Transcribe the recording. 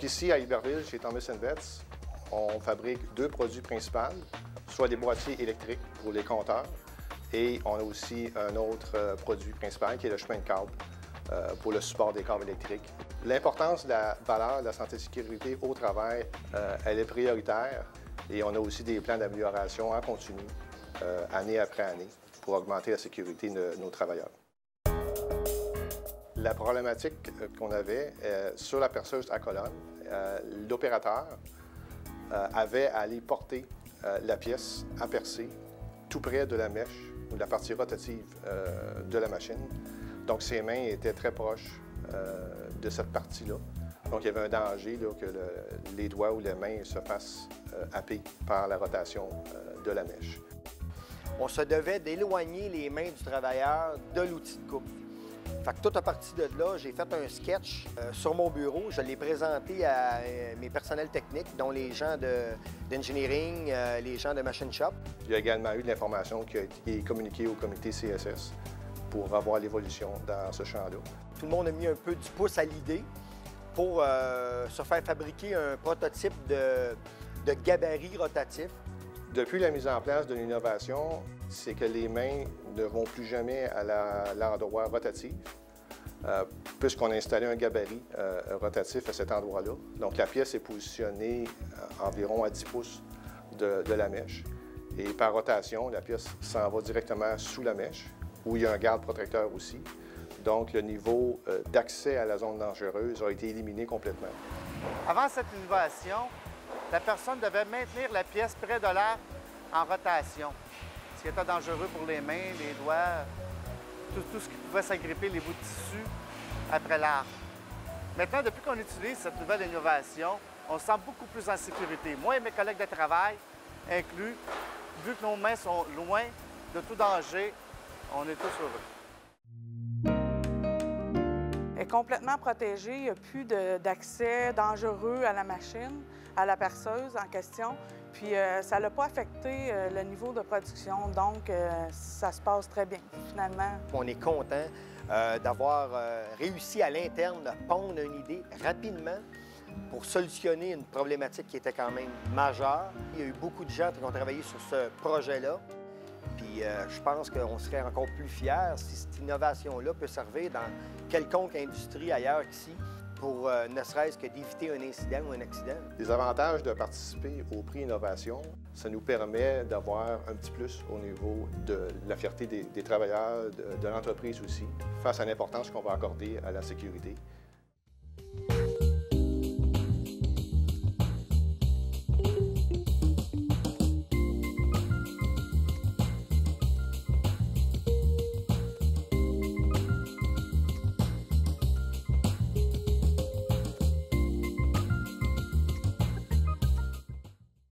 Donc ici, à Iberville, chez Thomas & Betts, on fabrique deux produits principaux, soit des boîtiers électriques pour les compteurs, et on a aussi un autre produit principal qui est le chemin de câble pour le support des câbles électriques. L'importance de la valeur de la santé et sécurité au travail, elle est prioritaire et on a aussi des plans d'amélioration en continu, année après année, pour augmenter la sécurité de nos travailleurs. La problématique qu'on avait sur la perceuse à colonne, l'opérateur avait à aller porter la pièce à percer tout près de la mèche ou de la partie rotative de la machine. Donc, ses mains étaient très proches de cette partie-là. Donc, il y avait un danger là, que les doigts ou les mains se fassent happer par la rotation de la mèche. On se devait d'éloigner les mains du travailleur de l'outil de coupe. Fait que tout à partir de là, j'ai fait un sketch sur mon bureau. Je l'ai présenté à mes personnels techniques, dont les gens d'engineering, les gens de machine shop. Il y a également eu de l'information qui a été communiquée au comité CSS pour avoir l'évolution dans ce champ-là. Tout le monde a mis un peu du pouce à l'idée pour se faire fabriquer un prototype de gabarit rotatif. Depuis la mise en place de l'innovation, c'est que les mains ne vont plus jamais à l'endroit rotatif, puisqu'on a installé un gabarit rotatif à cet endroit-là. Donc la pièce est positionnée environ à 10 pouces de la mèche. Et par rotation, la pièce s'en va directement sous la mèche, où il y a un garde protecteur aussi. Donc le niveau d'accès à la zone dangereuse a été éliminé complètement. Avant cette innovation, la personne devait maintenir la pièce près de l'arc en rotation, ce qui était dangereux pour les mains, les doigts, tout ce qui pouvait s'agripper, les bouts de tissu après l'arc. Maintenant, depuis qu'on utilise cette nouvelle innovation, on se sent beaucoup plus en sécurité. Moi et mes collègues de travail inclus, vu que nos mains sont loin de tout danger, on est tous heureux. Elle est complètement protégée, il n'y a plus d'accès dangereux à la machine, à la perceuse en question. Puis ça n'a pas affecté le niveau de production, donc ça se passe très bien finalement. On est content d'avoir réussi à l'interne de pondre une idée rapidement pour solutionner une problématique qui était quand même majeure. Il y a eu beaucoup de gens qui ont travaillé sur ce projet-là. Puis je pense qu'on serait encore plus fiers si cette innovation-là peut servir dans quelconque industrie ailleurs qu'ici pour ne serait-ce que d'éviter un incident ou un accident. Les avantages de participer au prix Innovation, ça nous permet d'avoir un petit plus au niveau de la fierté des travailleurs, de l'entreprise aussi, face à l'importance qu'on va accorder à la sécurité.